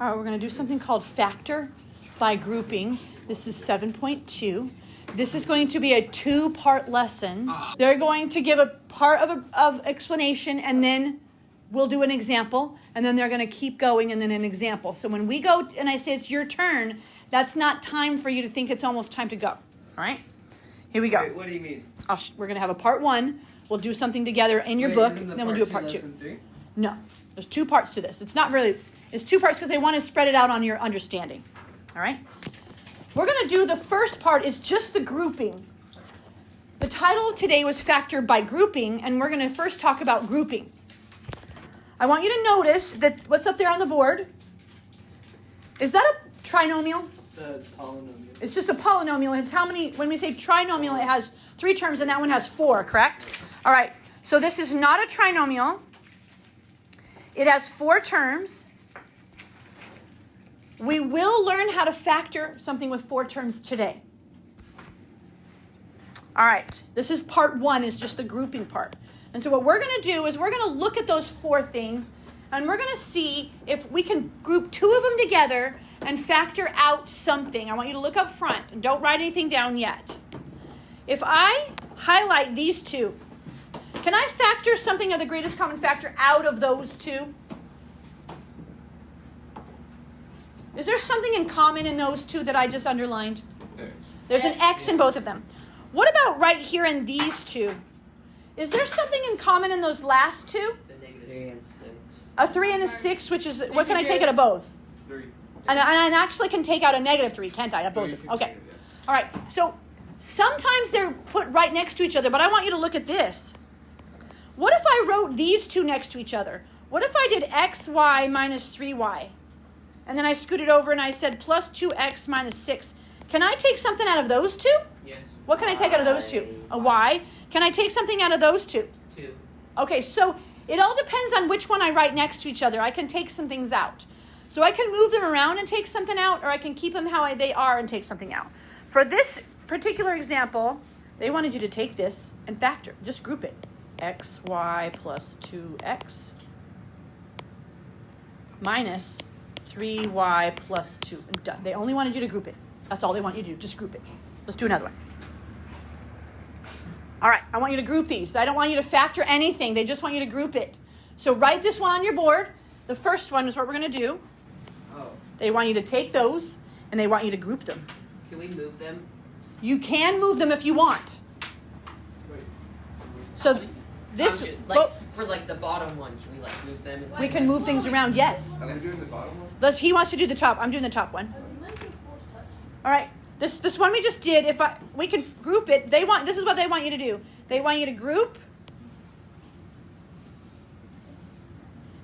All right, we're going to do something called factor by grouping. This is 7.2. This is going to be a two-part lesson. They're going to give a part of explanation, and then we'll do an example, and then they're going to keep going, and then an example. So when we go and I say it's your turn, that's not time for you to think it's almost time to go. All right? Here we go. Wait, what do you mean? We're going to have a part one. We'll do something together in your book, then we'll do a part two. No, there's two parts to this. It's not really, it's two parts because they want to spread it out on your understanding. All right? We're going to do the first part is just the grouping. The title of today was Factor by Grouping, and we're going to first talk about grouping. I want you to notice that what's up there on the board, is that a trinomial? The polynomial. It's just a polynomial. It's how many, when we say trinomial, it has 3 terms, and that one has 4, correct? All right, so this is not a trinomial. It has 4 terms. We will learn how to factor something with 4 terms today. All right, this is part 1, is just the grouping part. And so what we're going to do is we're going to look at those 4 things, and we're going to see if we can group 2 of them together and factor out something. I want you to look up front, and don't write anything down yet. If I highlight these 2, can I factor something of the greatest common factor out of those 2? Is there something in common in those 2 that I just underlined? X. There's an X in both of them. What about right here in these 2? Is there something in common in those last 2? The negative 3 and 6. A 3 and a 6, which is, what can I take out of both? 3. And I actually can take out a negative 3, can't I? Of both of them. Okay. All right. So sometimes they're put right next to each other, but I want you to look at this. What if I wrote these 2 next to each other? What if I did xy minus 3y? And then I scooted over and I said plus 2x minus 6. Can I take something out of those 2? Yes. What can I take out of those 2? A y. Can I take something out of those 2? 2. Okay, so it all depends on which one I write next to each other. I can take some things out. So I can move them around and take something out, or I can keep them how they are and take something out. For this particular example, they wanted you to take this and factor. Just group it. xy plus 2x minus 3y plus 2. And done. They only wanted you to group it. That's all they want you to do. Just group it. Let's do another one. All right, I want you to group these. I don't want you to factor anything. They just want you to group it. So write this one on your board. The first one is what we're going to do. Oh. They want you to take those, and they want you to group them. Can we move them? You can move them if you want. Wait. So this, For the bottom one, can we move them? we can move things around, yes. Are we doing the bottom one? He wants to do the top. I'm doing the top one. All right. This one we just did, we can group it. This is what they want you to do. They want you to group.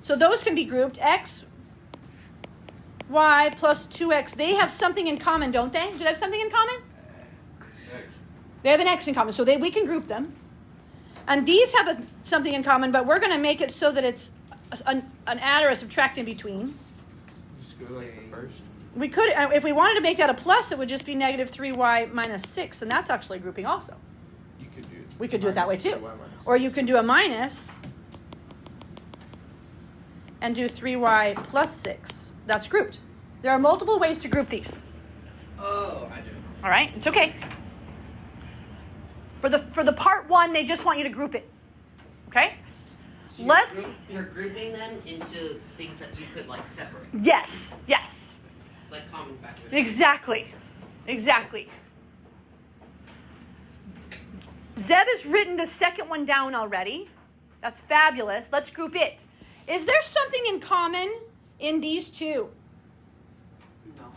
So those can be grouped. X, Y plus 2X. They have something in common, don't they? Do they have something in common? X. They have an X in common, so we can group them. And these have something in common, but we're going to make it so that it's an add or a subtract in between. Just go the first. We could, if we wanted to make that a plus, it would just be negative 3y minus 6, and that's actually grouping also. You could do it. We could do it that way too. 3y minus. Or you can do a minus and do 3y plus 6. That's grouped. There are multiple ways to group these. Oh, I do. All right, it's okay. For the part 1, they just want you to group it. Okay? So you're grouping them into things that you could separate. Yes. Like common factors. Exactly. Zeb has written the second one down already. That's fabulous. Let's group it. Is there something in common in these 2? No.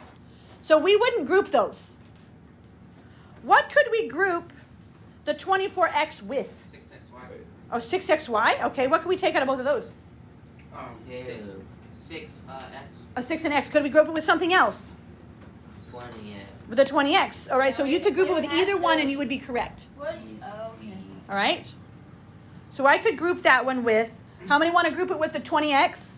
So we wouldn't group those. What could we group the 24x with? 6xy. Oh, 6xy? Okay, what could we take out of both of those? 6x. A 6 and x. Could we group it with something else? 20x. With a 20x. All right, so you could group it with either one and you would be correct. What? Oh, okay. All right? So I could group that one with, how many want to group it with the 20x?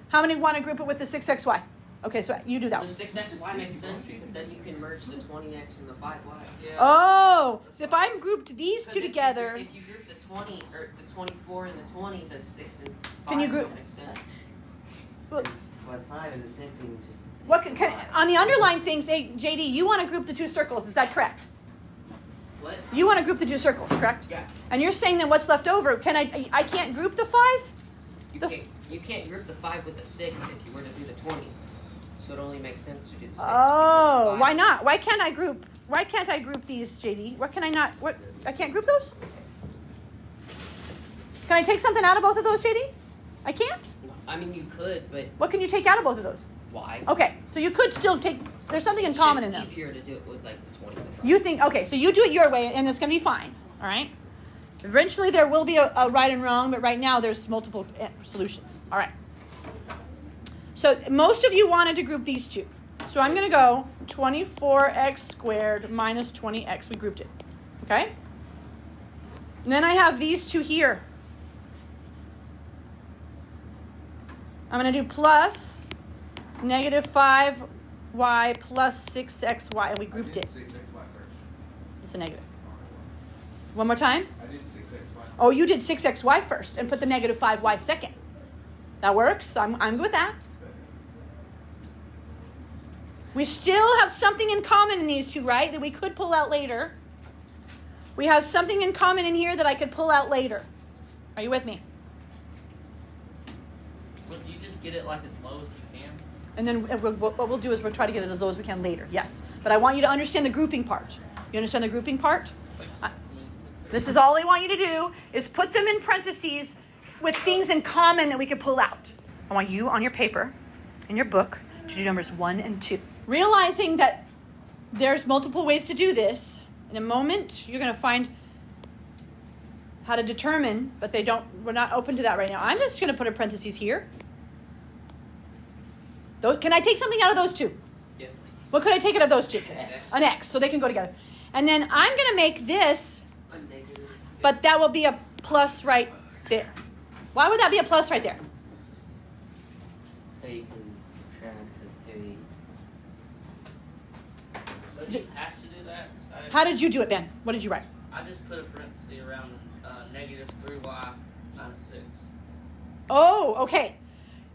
How many want to group it with the 6xy? Okay, so you do that The one. 6xy makes sense because then you can merge the 20x and the 5y. Yeah. Oh, so if I grouped these 2 together. If you group the 20 or the 24 and the 20, then 6 and 5 Can you group- don't make sense. Well, multiply the 5 and the 6 and just... What on the underlying things, hey, JD, you want to group the two circles. Is that correct? What? You want to group the two circles, correct? Yeah. And you're saying that what's left over, I can't group the 5? You can't group the 5 with the 6 if you were to do the 20. So it only makes sense to do the 6. Oh, why not? Why can't I group these, JD? I can't group those? Can I take something out of both of those, JD? I can't? I mean, you could, but... What can you take out of both of those? Why? Okay, so you could still take, there's something in common in them. It's easier to do it with, like, the 20. You think, okay, so you do it your way, and it's going to be fine, all right? Eventually there will be a right and wrong, but right now there's multiple solutions. All right. So most of you wanted to group these two. So I'm going to go 24x squared minus 20x. We grouped it, okay? And then I have these two here. I'm going to do plus negative 5y plus 6xy, and we grouped it. 6xy first. It's a negative. One more time. I did 6xy. Oh, you did 6xy first and put the negative 5y second. That works. I'm good with that. We still have something in common in these two, right? That we could pull out later. We have something in common in here that I could pull out later. Are you with me? Would you just get it like as low as you can? And then what we'll do is we'll try to get it as low as we can later. Yes. But I want you to understand the grouping part. You understand the grouping part? This is all I want you to do is put them in parentheses with things in common that we could pull out. I want you on your paper, in your book, to do numbers 1 and 2. Realizing that there's multiple ways to do this, in a moment you're going to find how to determine, but we're not open to that right now. I'm just going to put a parentheses here. Can I take something out of those two? Yes. What could I take out of those two? X. An X, so they can go together. And then I'm going to make this, A negative. but that will be a plus right there. Why would that be a plus right there? So you can subtract to 3. So do you have to do that? How did you do it, Ben? What did you write? I just put a parenthesis around negative 3y minus 6. Oh, okay.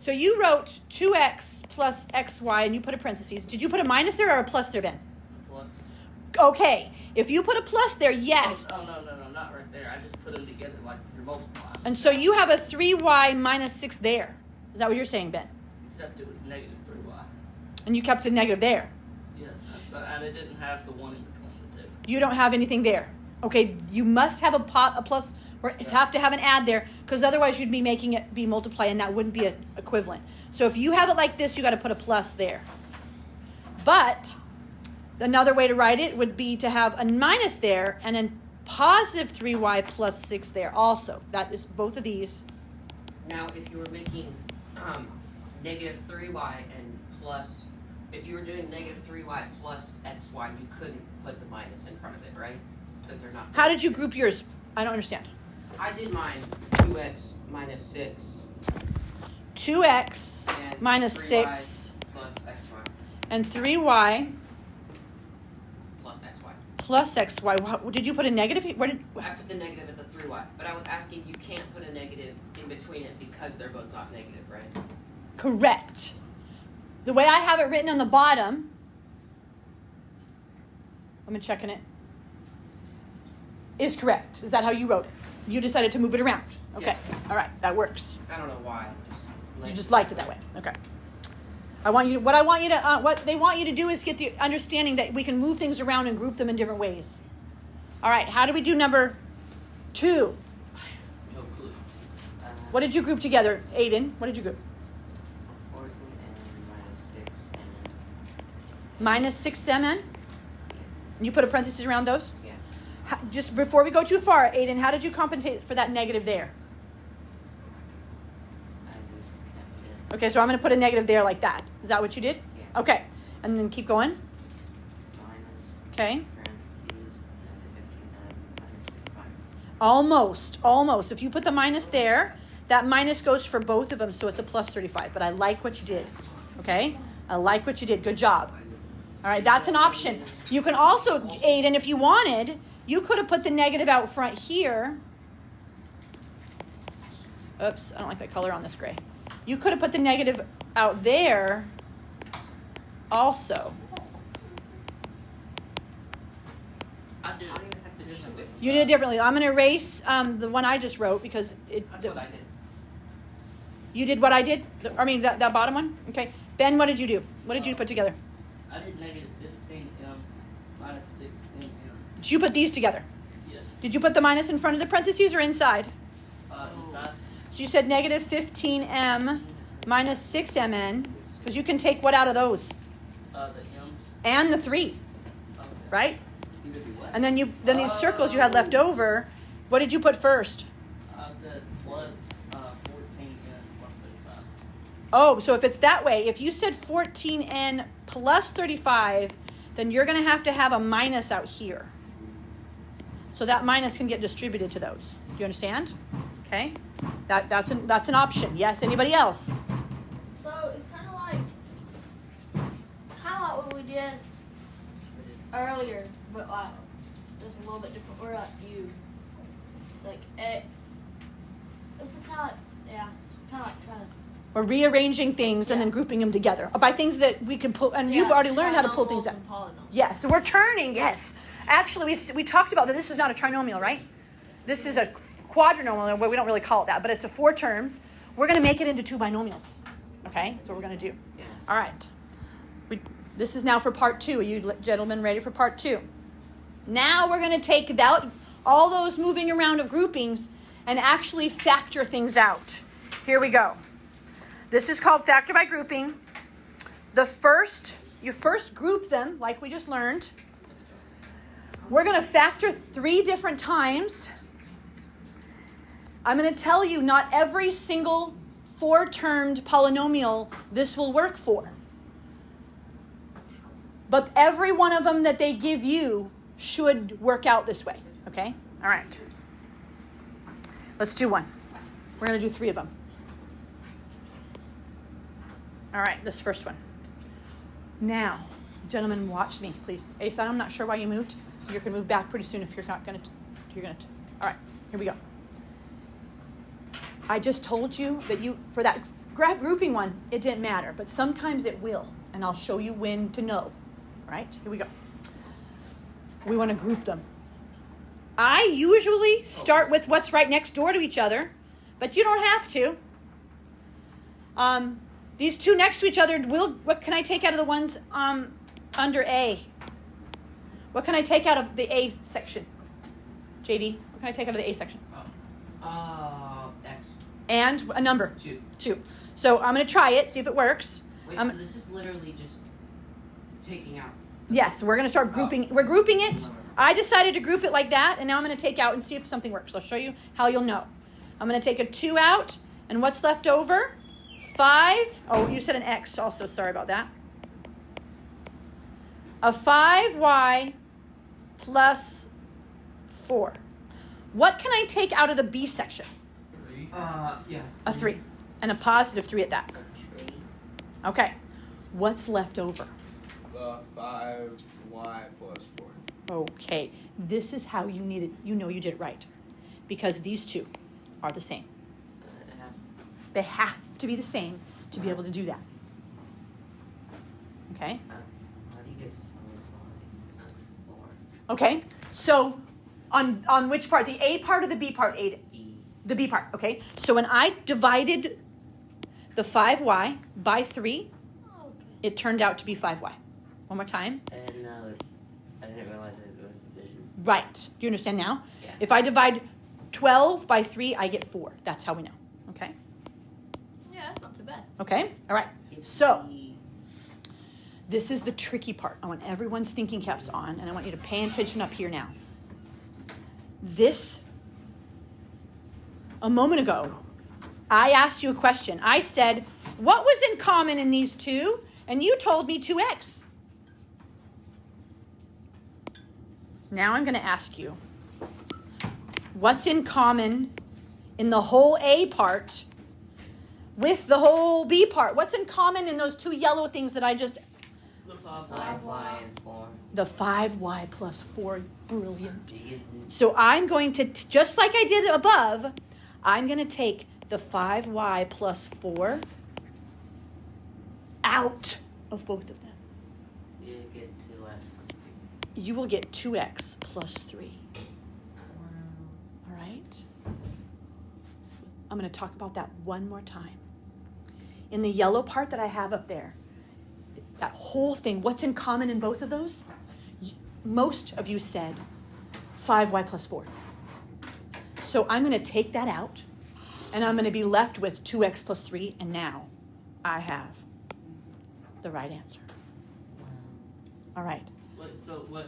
So you wrote 2x plus xy, and you put a parentheses. Did you put a minus there or a plus there, Ben? Plus. Okay. If you put a plus there, yes. Oh, no, not right there. I just put them together like you're multiplying. And so you have a 3y minus 6 there. Is that what you're saying, Ben? Except it was negative 3y. And you kept the negative there. Yes, and it didn't have the 1 in between the two. You don't have anything there. Okay, you must have a plus, or have to have an add there, because otherwise you'd be making it be multiply, and that wouldn't be equivalent. So if you have it like this, you got to put a plus there. But another way to write it would be to have a minus there, and then positive 3y plus 6 there also. That is both of these. Now, if you were making negative 3y and plus, if you were doing negative 3y plus xy, you couldn't put the minus in front of it, right? Because they're not. How did you group yours? I don't understand. I did mine 2x minus 6. 2x And minus 3y 6 plus xy and 3y plus xy. plus xy. Did you put a negative? Where did? I put the negative at the 3y, but I was asking, you can't put a negative in between it because they're both not negative, right? Correct. The way I have it written on the bottom, I'm checking it, is correct. Is that how you wrote it? You decided to move it around. Okay. Yeah. All right. That works. I don't know why. You just liked it that way. Okay. What they want you to do is get the understanding that we can move things around and group them in different ways. All right. How do we do number 2? No clue. What did you group together, Aiden? What did you group? 14 and minus 6 and... Minus 6mn? You put a parenthesis around those? Yeah. Just before we go too far, Aiden, how did you compensate for that negative there? I just kept it Okay, so I'm going to put a negative there like that. Is that what you did? Yeah. Okay. And then keep going. minus Okay. parentheses negative 15 and minus 55. Almost. If you put the minus there, that minus goes for both of them, so it's a plus 35. But I like what you did. Okay? I like what you did. Good job. All right, that's an option. You can also, Aiden, if you wanted, you could have put the negative out front here. Oops, I don't like that color on this gray. You could have put the negative out there also. I don't even have to do it. You did it differently. I'm going to erase the one I just wrote because That's what I did. You did what I did? That bottom one? Okay. Ben, what did you do? What did you put together? I did negative 15m minus 6m. Did you put these together? Yes. Did you put the minus in front of the parentheses or inside? Inside. So you said negative 15m minus 6mn, because you can take what out of those? The m's. And the 3, Okay. right? You could do what? And then these circles you had left over, what did you put first? I said plus 14n plus 35. Oh, so if it's that way, if you said 14n plus 35, then you're going to have a minus out here. So that minus can get distributed to those. Do you understand? Okay. That's an option. Yes. Anybody else? So it's kind of like what we did earlier, but like just a little bit different. We're like U, like X. It's kind of like trying to. We're rearranging things and then grouping them together by things that we can pull. And you've already learned how to pull things out. Yes. So we're turning. Yes. Actually, we talked about that. This is not a trinomial, right? This is a quadrinomial. Well, we don't really call it that, but it's a 4 terms. We're going to make it into 2 binomials. Okay, that's what we're going to do. Yes. All right. This is now for part 2. Are you gentlemen ready for part 2? Now we're going to take out all those moving around of groupings and actually factor things out. Here we go. This is called factor by grouping. You first group them like we just learned. We're going to factor 3 different times. I'm going to tell you not every single 4-termed polynomial this will work for. But every one of them that they give you should work out this way. Okay? All right. Let's do one. We're going to do 3 of them. All right, this first one. Now, gentlemen, watch me, please. Asan, I'm not sure why you moved. You're going to move back pretty soon if you're not going to. All right, here we go. I just told you that for that grouping one, it didn't matter. But sometimes it will. And I'll show you when to know. All right, here we go. We want to group them. I usually start with what's right next door to each other. But you don't have to. These 2 next to each other, what can I take out of the ones under A? What can I take out of the A section? JD, what can I take out of the A section? X. And a number? 2. 2. So I'm going to try it, see if it works. Wait, so this is literally just taking out. Yes, we're going to start grouping. We're grouping it. I decided to group it like that, and now I'm going to take out and see if something works. I'll show you how you'll know. I'm going to take a 2 out, and what's left over? 5. Oh, you said an X also. Sorry about that. A 5y plus 4. What can I take out of the B section? 3. Yeah. A 3. And a positive 3 at that. Okay. What's left over? 5y plus 4. Okay. This is how you need it. You know you did it right. Because these 2 are the same. They have to be the same to be able to do that. Okay? How do you get 4? Okay. So on which part? The A part or the B part? E. The B part. Okay. So when I divided the 5y by 3, it turned out to be 5y. One more time. I didn't realize it was division. Right. Do you understand now? Yeah. If I divide 12 by 3, I get 4. That's how we know. Okay? Yeah, that's not too bad. Okay? All right. So this is the tricky part. I want everyone's thinking caps on, and I want you to pay attention up here now. A moment ago, I asked you a question. I said, what was in common in these 2? And you told me 2x. Now I'm going to ask you, what's in common in the whole A part with the whole B part? What's in common in those 2 yellow things that I just... The 5y. 5y and 4. The 5y plus 4. Brilliant. So I'm going to, just like I did above, I'm going to take the 5y plus 4 out of both of them. You get 2x plus 3. You will get 2x plus 3. All right? I'm going to talk about that one more time. In the yellow part that I have up there, that whole thing, what's in common in both of those? Most of you said 5y plus 4. So I'm going to take that out, and I'm going to be left with 2x plus 3, and now I have the right answer. All right. So what?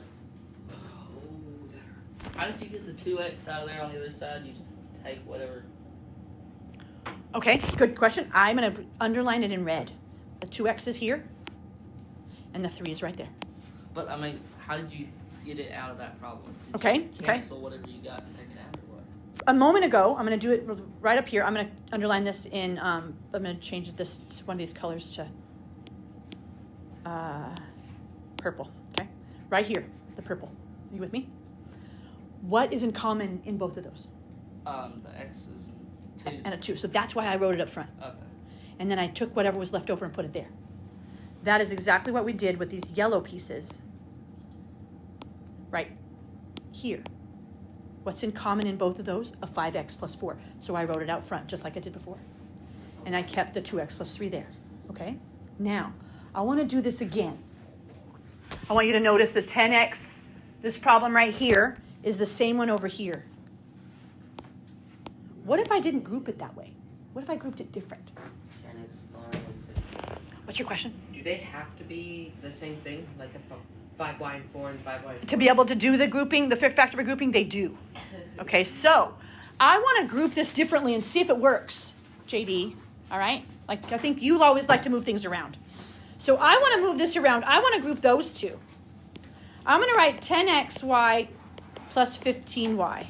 Oh, that hurt. How did you get the 2x out of there on the other side? You just take whatever. Okay, good question. I'm going to underline it in red. The 2x is here, and the 3 is right there. But I mean, how did you get it out of that problem? Did Okay, you cancel whatever you got and take it out, or what? A moment ago, I'm going to do it right up here. I'm going to underline this in, I'm going to change this, one of these colors to purple, okay? Right here, the purple. Are you with me? What is in common in both of those? The x's and 2's. And a 2. So that's why I wrote it up front. Okay. And then I took whatever was left over and put it there. That is exactly what we did with these yellow pieces right here. What's in common in both of those? A 5x plus 4. So I wrote it out front just like I did before. And I kept the 2x plus 3 there. Okay? Now, I want to do this again. I want you to notice the 10x, this problem right here, is the same one over here. What if I didn't group it that way? What if I grouped it different? 10x plus 50. What's your question? Do they have to be the same thing? Like the 5y and 4 and 5y and 4? To be able to do the grouping, the fifth factor grouping, they do. Okay, so I want to group this differently and see if it works, JD. All right? Like, I think you always like to move things around. So I want to move this around. I want to group those two. I'm going to write 10xy plus 15y.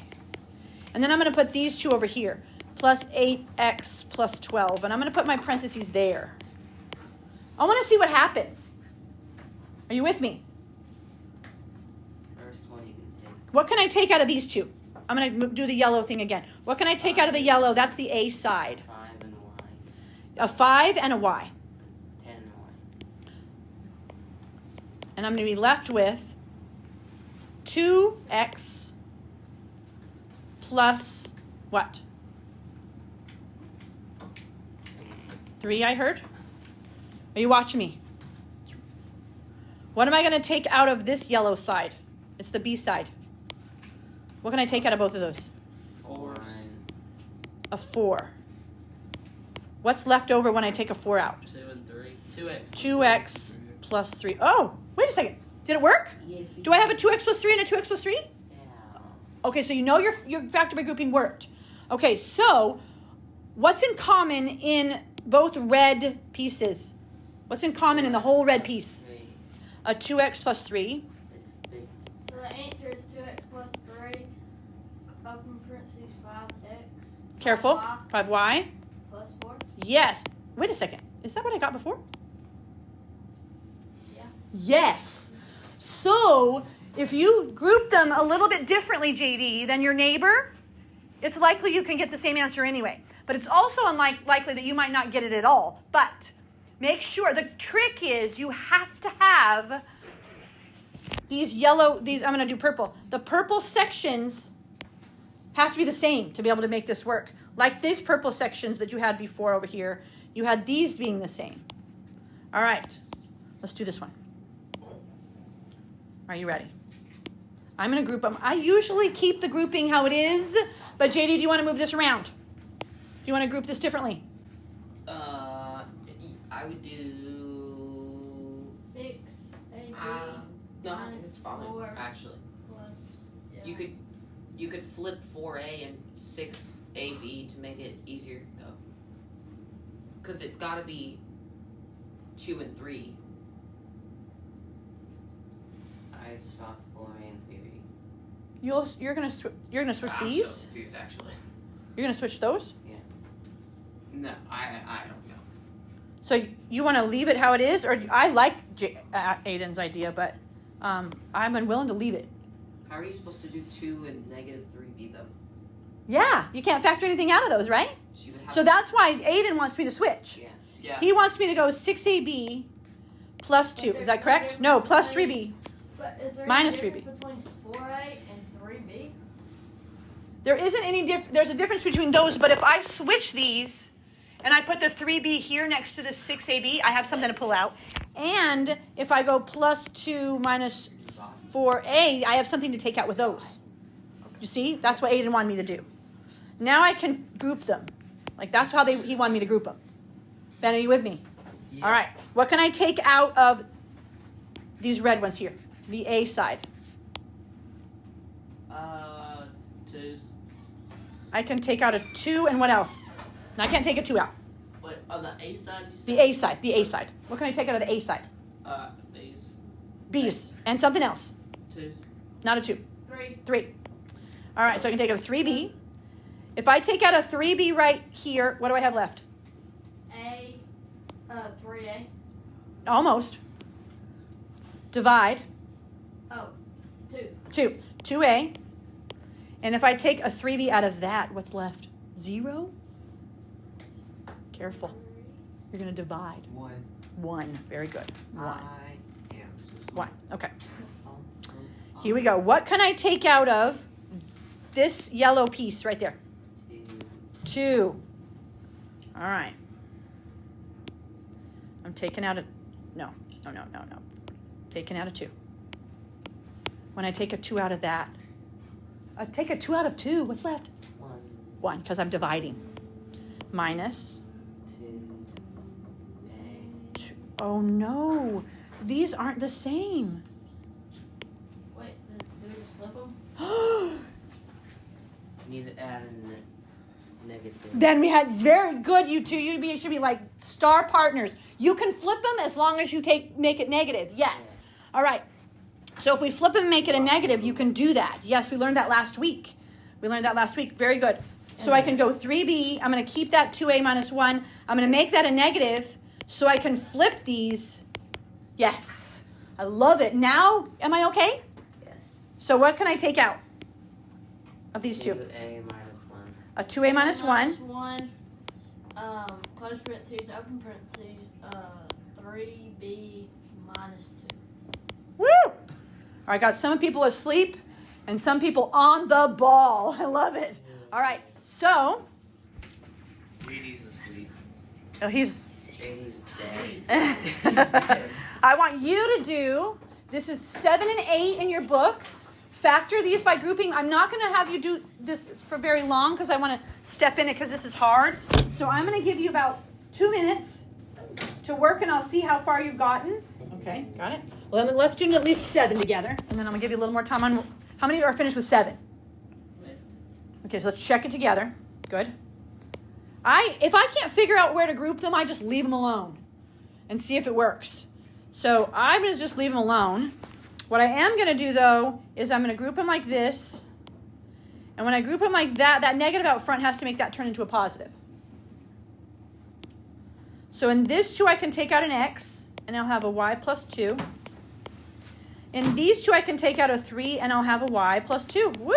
And then I'm going to put these two over here, plus 8x plus 12. And I'm going to put my parentheses there. I want to see what happens. Are you with me? First one you can take. What can I take out of these two? I'm going to do the yellow thing again. What can I take out of the yellow? That's the A side. 5 and y. A 5 and a y. 10 y. And I'm going to be left with 2x plus what? 3, I heard? Are you watching me? What am I going to take out of this yellow side? It's the B side. What can I take out of both of those? 4. A 4. What's left over when I take a 4 out? 2 and 3. 2x. 2x plus 3. Oh, wait a second. Did it work? Yeah. Do I have a 2x plus 3 and a 2x plus 3? Yeah. Okay, so you know your factor by grouping worked. Okay, so what's in common in both red pieces? What's in common in the whole red piece? 3. A 2x plus 3. It's big. So the answer is 2x plus 3, open parentheses 5x. Careful. Y 5y. plus 4. Yes. Wait a second. Is that what I got before? Yeah. Yes. So if you group them a little bit differently, JD, than your neighbor, it's likely you can get the same answer anyway. But it's also likely that you might not get it at all. But make sure, the trick is you have to have these I'm going to do purple. The purple sections have to be the same to be able to make this work. Like these purple sections that you had before over here, you had these being the same. All right, let's do this one. Are you ready? I'm going to group them. I usually keep the grouping how it is, but JD, do you want to move this around? Do you want to group this differently? I would do 6 AB no, minus it's fine 4 actually. plus. Yeah. You could flip 4A and 6AB to make it easier though, because it's got to be 2 and 3. I saw 4 and 3. You're gonna switch I'm so these. confused actually. You're gonna switch those. Yeah. No, I don't know. So you want to leave it how it is, or I like Aiden's idea, but I'm unwilling to leave it. How are you supposed to do 2 and negative 3B though? Yeah, you can't factor anything out of those, right? So you would have So that's why Aiden wants me to switch. yeah. Yeah. He wants me to go 6AB plus 2. Is that correct? No, plus 3B. But is there Minus any difference 3B. between 4A and 3B? There isn't any there's a difference between those, but if I switch these and I put the 3B here next to the 6AB, I have something to pull out. And if I go plus 2 minus 4A, I have something to take out with those. You see? That's what Aiden wanted me to do. Now I can group them. Like that's how he wanted me to group them. Ben, are you with me? Yeah. All right. What can I take out of these red ones here? The A side. 2s. I can take out a 2 and what else? And I can't take a 2 out. Wait, on the A side you said? The A side. The A side. What can I take out of the A side? B's. B's. And something else. 2s. Not a 2. 3. 3. All right. So I can take out a 3B. If I take out a 3B right here, what do I have left? 3A. Almost. Divide. Oh, 2. 2. 2A. And if I take a 3B out of that, what's left? 0? Careful. You're going to divide. 1. 1. Very good. 1. Yeah. 1. Okay. Here we go. What can I take out of this yellow piece right there? 2. All right. I'm taking out a... No. Taking out a 2. When I take a 2 out of that, I take a 2 out of 2. What's left? 1, because I'm dividing. Minus. 2. Oh, no. These aren't the same. Wait, do we just flip them? Need to add a negative. Then we had very good, you two. You should be like star partners. You can flip them as long as you make it negative. Yes. All right. So if we flip them and make it a negative, you can do that. Yes, we learned that last week. Very good. So I can go 3B. I'm going to keep that 2A minus 1. I'm going to make that a negative so I can flip these. Yes. I love it. Now, am I okay? Yes. So what can I take out of these two? 2A minus 1. A 2A minus 1. 1. Close parentheses, open parentheses, 3B minus 2. Woo! All right, got some people asleep and some people on the ball. I love it. All right, so. JD's asleep. Oh, he's. JD's dead. I want you to do, this is 7 and 8 in your book. Factor these by grouping. I'm not going to have you do this for very long because I want to step in it because this is hard. So I'm going to give you about 2 minutes to work and I'll see how far you've gotten. Okay, got it? Well, then let's do at least 7 together. And then I'm going to give you a little more time on, how many are finished with 7? Okay, so let's check it together. Good. If I can't figure out where to group them, I just leave them alone and see if it works. So I'm going to just leave them alone. What I am going to do, though, is I'm going to group them like this. And when I group them like that, that negative out front has to make that turn into a positive. So in this 2, I can take out an x, and I'll have a y plus 2. In these 2, I can take out a 3, and I'll have a y plus 2. Woo!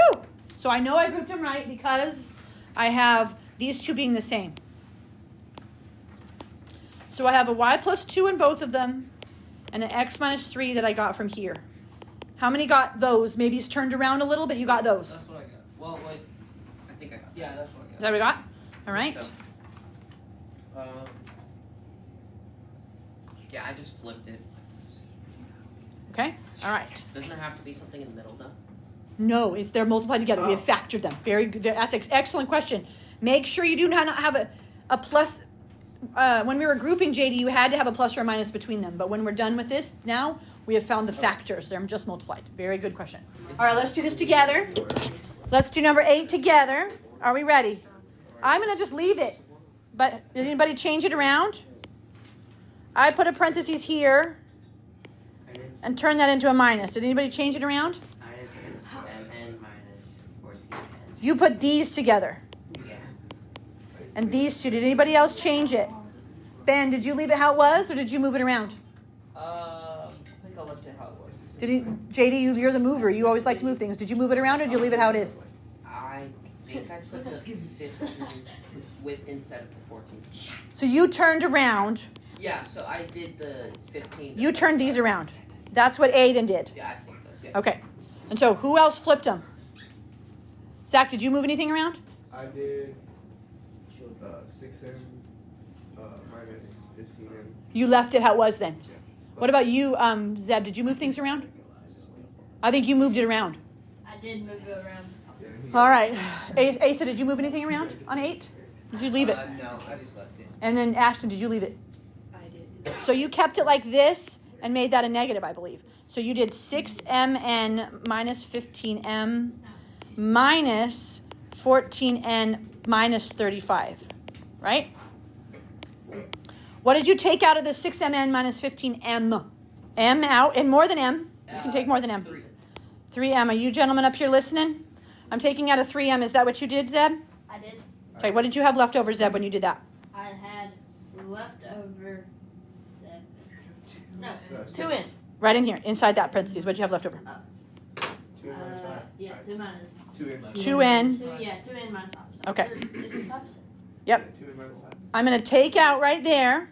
So I know I grouped them right because I have these 2 being the same. So I have a y plus 2 in both of them, and an x minus 3 that I got from here. How many got those? Maybe it's turned around a little, but you got those. That's what I got. Well, like, I think I got yeah, that's what I got. Is that what we got? All right. So, yeah, I just flipped it. Okay. All right. Doesn't there have to be something in the middle, though? No, they're multiplied together. We have factored them. Very good. That's an excellent question. Make sure you do not have a plus. When we were grouping, JD, you had to have a plus or a minus between them. But when we're done with this now, we have found the factors. They're just multiplied. Very good question. All right, let's do this together. Let's do number 8 together. Are we ready? I'm going to just leave it. But did anybody change it around? I put a parentheses here and turn that into a minus. Did anybody change it around? -mn minus 14n. You put these together. Yeah. And these 2. Did anybody else change it? Ben, did you leave it how it was or did you move it around? I think I left it how it was. JD, you're the mover. You always like to move things. Did you move it around or did you leave it how it is? I think I put the 15 with instead of the 14. So you turned around. Yeah, so I did the 15. You turned these around. That's what Aiden did. Yeah, I think that's yeah. Okay. And so who else flipped them? Zach, did you move anything around? I did 6M minus 15M. You left it how it was then. Yeah. What about you, Zeb? Did you move things around? I think you moved it around. I did move it around. All right. Asa, did you move anything around on 8? Did you leave it? No, I just left it. And then Ashton, did you leave it? I did. So you kept it like this and made that a negative, I believe. So you did 6mn minus 15m minus 14n minus 35, right? What did you take out of the 6mn minus 15m? M out, and more than m. You can take more than m. 3m. Are you gentlemen up here listening? I'm taking out a 3m. Is that what you did, Zeb? I did. Okay, what did you have left over, Zeb, when you did that? I had leftover 7. No, 2 in. Right in here, inside that parentheses. What did you have left over? 2 minus 5. yeah, 2 minus. 2M. 2n. 2 in minus 5. So Okay. It's opposite. Yep. 2M minus 5. I'm going to take out right there.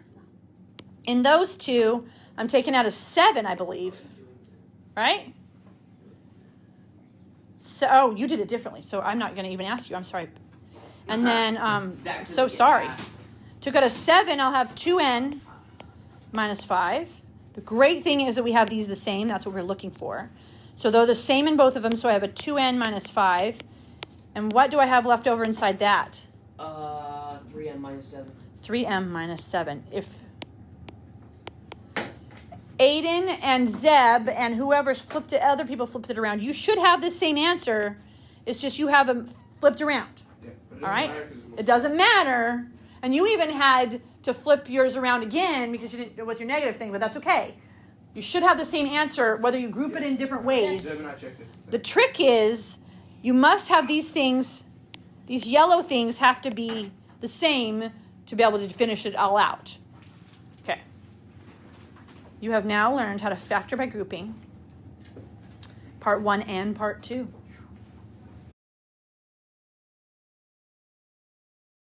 In those two, I'm taking out a 7, I believe. Right? So, oh, you did it differently. So I'm not going to even ask you. I'm sorry. And then, Zach so didn't get sorry. that. Took out a 7, I'll have 2n minus 5. The great thing is that we have these the same. That's what we're looking for. So they're the same in both of them. So I have a 2n minus 5. And what do I have left over inside that? 3m minus 7. 3m minus 7. If Aiden and Zeb and whoever's flipped it, other people flipped it around, you should have the same answer. It's just you have them flipped around. Yeah, but it All doesn't right? matter 'cause it's It doesn't matter. And you even had to flip yours around again because you didn't with your negative thing, but that's okay. You should have the same answer whether you group it in different Zeb ways. and I checked this. The trick is you must have these things, these yellow things have to be the same to be able to finish it all out. Okay. You have now learned how to factor by grouping, part 1 and part 2.